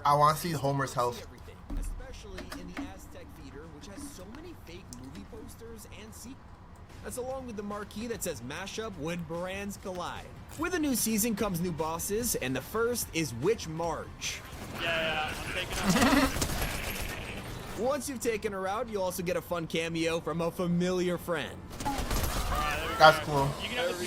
I want to see Homer's house. Especially in the Aztec Theater, which has so many fake movie posters and sequels. That's along with the marquee that says mashup when brands collide. With a new season comes new bosses, and the first is Witch Marge. Yeah, I'm taking her. Once you've taken her out, you'll also get a fun cameo from a familiar friend. That's cool.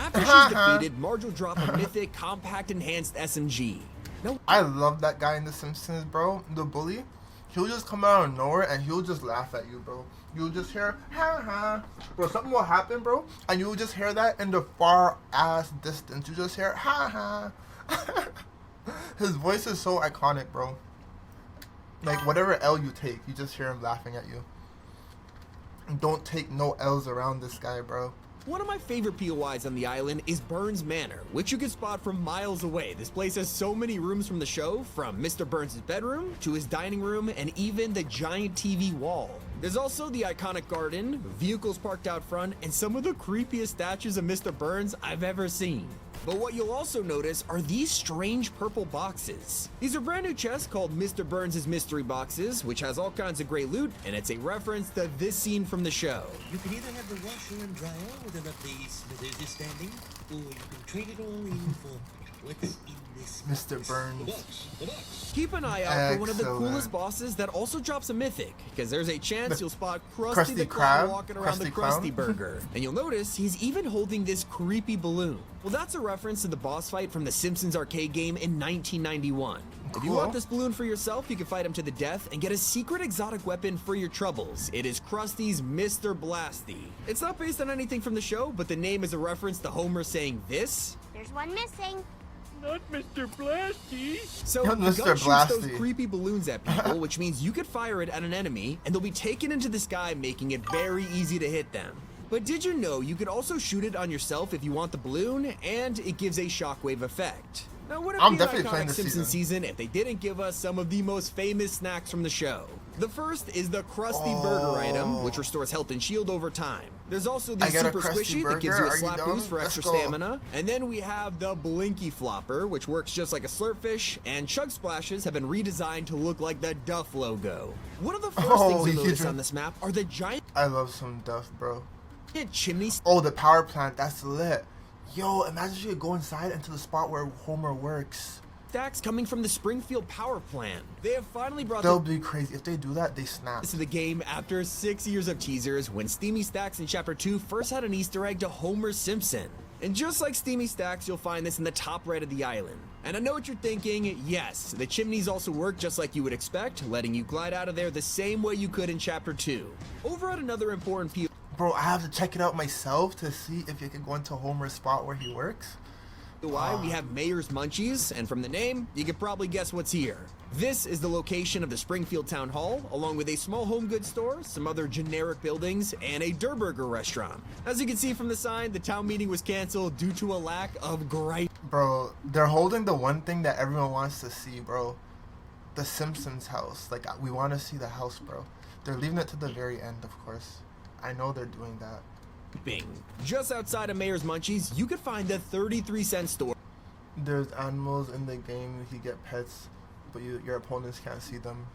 After she's defeated, Marge will drop a mythic, compact, enhanced SMG. No, I love that guy in The Simpsons, bro. The bully. He'll just come out of nowhere and he'll just laugh at you, bro. You'll just hear, ha ha. Bro, something will happen, bro. And you'll just hear that in the far ass distance. You just hear, ha ha. His voice is so iconic, bro. Like, whatever L you take, you just hear him laughing at you. Don't take no L's around this guy, bro. one of my favorite POIs on the island is Burns Manor, which you can spot from miles away. This place has so many rooms from the show, from Mr. Burns' bedroom to his dining room and even the giant TV wall. There's also the iconic garden, vehicles parked out front, and some of the creepiest statues of Mr. Burns I've ever seen. But what you'll also notice are these strange purple boxes. These are brand new chests called Mr. Burns' Mystery Boxes, which has all kinds of great loot, and it's a reference to this scene from the show. You can either have the washer and dryer with a lovely Smithers standing, or you can trade it all in for what's in this Mr. Burns. The box. Keep an eye out for one of the Excellent. coolest bosses that also drops a mythic, because there's a chance you'll spot Krusty Krusty the Clown Krab? walking around the Krusty Krusty Clown? Burger. And you'll notice he's even holding this creepy balloon. Well, that's a reference to the boss fight from the Simpsons arcade game in 1991. If you Cool. want this balloon for yourself, you can fight him to the death and get a secret exotic weapon for your troubles. It is Krusty's Mr. Blasty. It's not based on anything from the show, but the name is a reference to Homer saying this. There's one missing. Not Mr. Blasty. So Not the Mr. gun shoots those Blasty. creepy balloons at people, which means you could fire it at an enemy, and they'll be taken into the sky, making it very easy to hit them. But did you know you could also shoot it on yourself if you want the balloon, and it gives a shockwave effect? Now, would it I'm be definitely an playing iconic this Simpsons season if they didn't give us some of the most famous snacks from the show? The first is the Krusty Burger item, which restores health and shield over time. There's also the I got a Super Krusty Squishy that gives you Burger. a Are you slap done? boost for Let's extra go. stamina. And then we have the Blinky Flopper, which works just like a Slurpfish, and Chug Splashes have been redesigned to look like the Duff logo. One of the first Oh, things you you'll notice can- on this map are the giant I love some Duff, bro. chimney Oh, the power plant. That's lit. Yo, imagine you could go inside into the spot where Homer works. stacks coming from the Springfield Power Plant. They have finally brought They'll be crazy. If they do that, they snap. this to the game after 6 years of teasers when Steamy Stacks in Chapter 2 first had an Easter egg to Homer Simpson. And just like Steamy Stacks, you'll find this in the top right of the island. And I know what you're thinking, yes, the chimneys also work just like you would expect, letting you glide out of there the same way you could in Chapter 2. Over at another important PO Bro, I have to check it out myself to see if you can go into Homer's spot where he works. why we have Mayor's Munchies, and from the name, you can probably guess what's here. This is the location of the Springfield Town Hall, along with a small home goods store, some other generic buildings, and a Der Burger restaurant. As you can see from the sign, the town meeting was canceled due to a lack of great. Bro, they're holding the one thing that everyone wants to see, bro. The Simpsons house. Like, we want to see the house, bro. They're leaving it to the very end, of course. I know they're doing that. Bing. Just outside of Mayor's Munchies, you could find the 33-cent store. There's animals in the game. You get pets, but your opponents can't see them.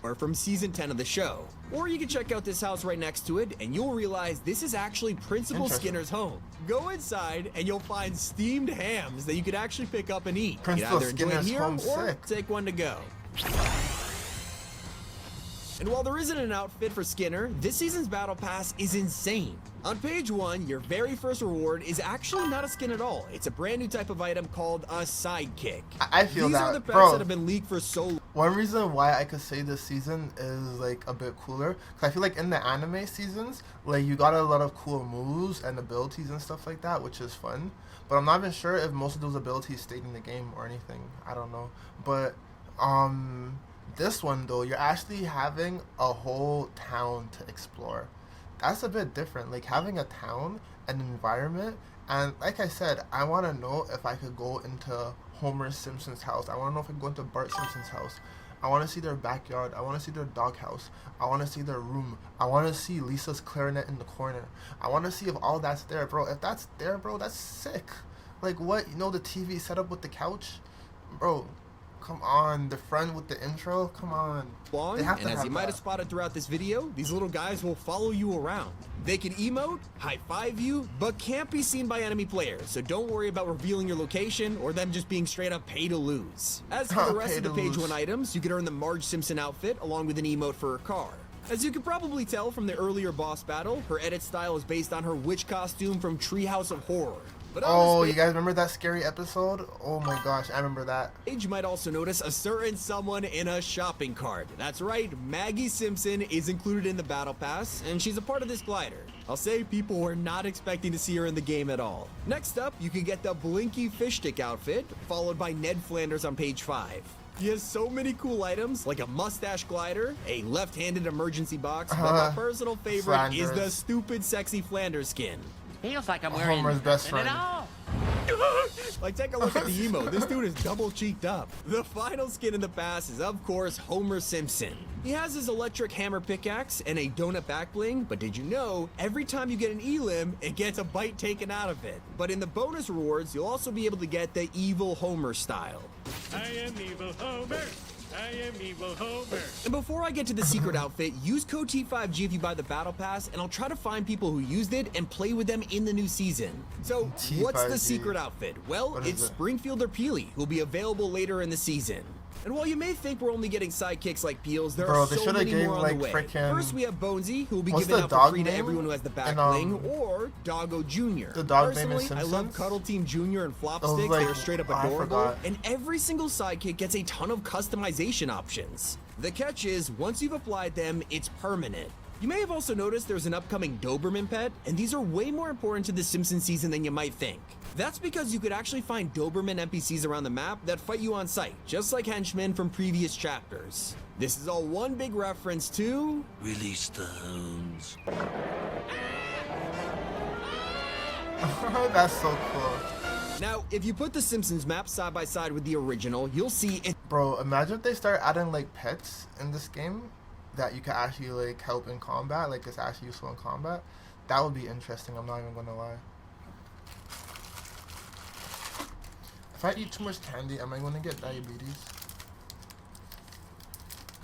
Or from season 10 of the show. Or you can check out this house right next to it, and you'll realize this is actually Principal Interesting. Skinner's home. Go inside, and you'll find steamed hams that you could actually pick up and eat. You can Principal either enjoy it Skinner's here home, or sick. take one to go. And while there isn't an outfit for Skinner, this season's Battle Pass is insane. On page 1, your very first reward is actually not a skin at all. It's a brand new type of item called a sidekick. I feel These that, are the pets bro. that have been leaked for so long. One reason why I could say this season is like a bit cooler, because I feel like in the anime seasons, like you got a lot of cool moves and abilities and stuff like that, which is fun. But I'm not even sure if most of those abilities stayed in the game or anything. I don't know. But this one though, you're actually having a whole town to explore. That's a bit different, like having a town, an environment, and like I said, I want to know if I could go into Homer Simpson's house. I want to know if I could go into Bart Simpson's house. I want to see their backyard. I want to see their doghouse. I want to see their room. I want to see Lisa's clarinet in the corner. I want to see if all that's there, bro. If that's there, bro, that's sick. Like what? You know the TV set up with the couch? Bro, Come on, the friend with the intro. Come on. long, They have and to as have you might that. have spotted throughout this video, these little guys will follow you around. They can emote, high-five you, but can't be seen by enemy players, so don't worry about revealing your location or them just being straight up pay to lose. As for the rest Pay of the to page lose. 1 items, you can earn the Marge Simpson outfit along with an emote for her car. As you can probably tell from the earlier boss battle, her edit style is based on her witch costume from Treehouse of Horror. But on Oh, this you guys remember that scary episode? Oh my gosh, I remember that. page, you might also notice a certain someone in a shopping cart. That's right, Maggie Simpson is included in the battle pass, and she's a part of this glider. I'll say people were not expecting to see her in the game at all. Next up, you can get the Blinky Fish Stick outfit, followed by Ned Flanders on page 5. He has so many cool items, like a mustache glider, a left-handed emergency box, but my personal favorite is the Flanders. stupid sexy Flanders skin. Feels like I'm wearing Homer's best nothing friend. at all. Like, take a look at the emo. This dude is double cheeked up. The final skin in the pass is, of course, Homer Simpson. He has his electric hammer pickaxe and a donut back bling, but did you know, every time you get an elim, it gets a bite taken out of it. But in the bonus rewards, you'll also be able to get the evil Homer style. I am evil Homer. I am evil Homer. And before I get to the secret outfit, use code T5G if you buy the battle pass, and I'll try to find people who used it and play with them in the new season. So, what's the T5G? secret outfit? Well, What is it's it? Springfielder Peely, who'll be available later in the season. And while you may think we're only getting sidekicks like Peels, there Bro, are they so shoulda many gave, more on like, the way. frickin'- First, we have Bonesy, who will be What's given the out for dog free to name? everyone who has the back And, bling, or Doggo Jr. the dog name in Personally, I love Simpsons? Cuddle Team Jr. and Those, Flopsticks. like, They are straight up I adorable. forgot. And every single sidekick gets a ton of customization options. The catch is, once you've applied them, it's permanent. You may have also noticed there's an upcoming Doberman pet, and these are way more important to the Simpsons season than you might think. That's because you could actually find Doberman NPCs around the map that fight you on sight, just like henchmen from previous chapters. This is all one big reference to... Release the hounds. That's so cool. Now, if you put the Simpsons map side by side with the original, you'll see it. Bro, imagine if they start adding like pets in this game that you can actually like help in combat, like it's actually useful in combat. That would be interesting, I'm not even gonna lie. If I eat too much candy, am I gonna get diabetes?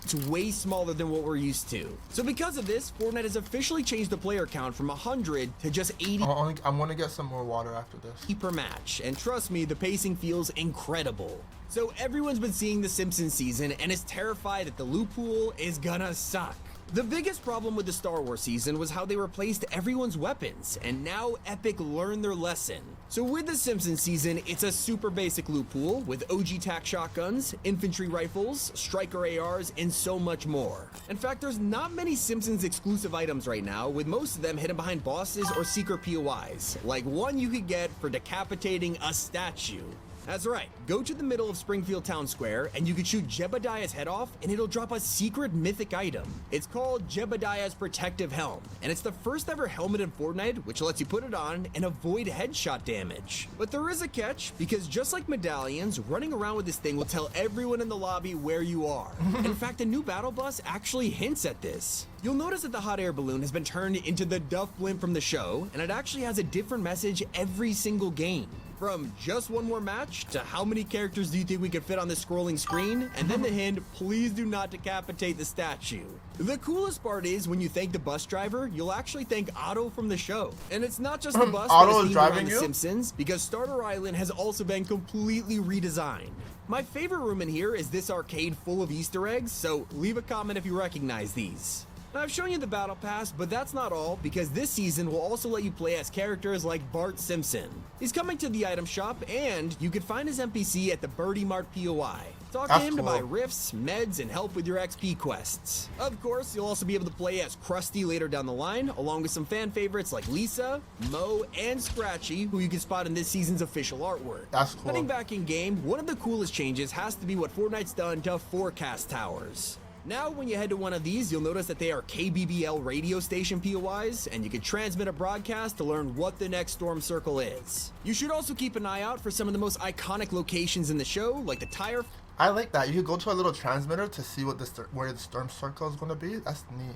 It's way smaller than what we're used to. So because of this, Fortnite has officially changed the player count from 100 to just 80 I'm gonna get some more water after this. per match, and trust me, the pacing feels incredible. So everyone's been seeing the Simpsons season and is terrified that the loot pool is gonna suck. The biggest problem with the Star Wars season was how they replaced everyone's weapons, and now Epic learned their lesson. So with the Simpsons season, it's a super basic loot pool with OG tac shotguns, infantry rifles, striker ARs, and so much more. In fact, there's not many Simpsons exclusive items right now, with most of them hidden behind bosses or secret POIs, like one you could get for decapitating a statue. That's right, go to the middle of Springfield Town Square and you can shoot Jebediah's head off and it'll drop a secret mythic item. It's called Jebediah's Protective Helm, and it's the first ever helmet in Fortnite which lets you put it on and avoid headshot damage. But there is a catch, because just like medallions, running around with this thing will tell everyone in the lobby where you are. In fact, the new battle bus actually hints at this. You'll notice that the hot air balloon has been turned into the Duff blimp from the show, and it actually has a different message every single game. From just one more match to how many characters do you think we could fit on this scrolling screen, and then the hint, please do not decapitate the statue. The coolest part is when you thank the bus driver, you'll actually thank Otto from the show. And it's not just the bus Otto that is is themed driving around the you? Simpsons, because Starter Island has also been completely redesigned. My favorite room in here is this arcade full of Easter eggs, so leave a comment if you recognize these. Now, I've shown you the battle pass, but that's not all, because this season will also let you play as characters like Bart Simpson. He's coming to the item shop, and you can find his NPC at the Birdie Mart POI. Talk to That's him to buy cool. rifts, meds, and help with your XP quests. Of course, you'll also be able to play as Krusty later down the line, along with some fan favorites like Lisa, Mo, and Scratchy, who you can spot in this season's official artwork. That's cool. Heading back in game, one of the coolest changes has to be what Fortnite's done to forecast towers. Now, when you head to one of these, you'll notice that they are KBBL radio station POIs, and you can transmit a broadcast to learn what the next storm circle is. You should also keep an eye out for some of the most iconic locations in the show, like the tire I like that. You could go to a little transmitter to see what where the storm circle is gonna be. That's neat.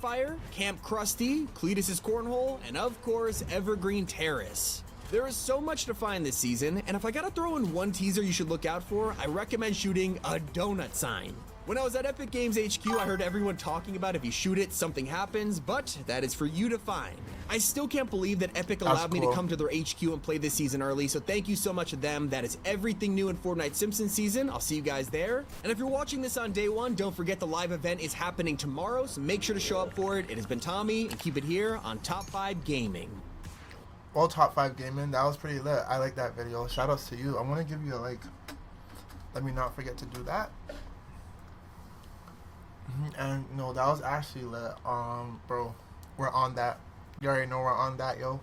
fire, Camp Krusty, Cletus's Cornhole, and of course, Evergreen Terrace. There is so much to find this season, and if I gotta throw in one teaser you should look out for, I recommend shooting a donut sign. When I was at Epic Games HQ, I heard everyone talking about if you shoot it, something happens, but that is for you to find. I still can't believe that Epic allowed me to come to their HQ and play this season early, so thank you so much to them. That is everything new in Fortnite Simpsons season. I'll see you guys there. And if you're watching this on day one, don't forget the live event is happening tomorrow, so make sure to show up for it. It has been Tommy, and keep it here on Top 5 Gaming. Well, top 5 gaming, that was pretty lit. I like that video. Shout outs to you. I'm gonna give you a like. Let me not forget to do that. And no, that was actually lit. Bro, we're on that. You already know we're on that, yo.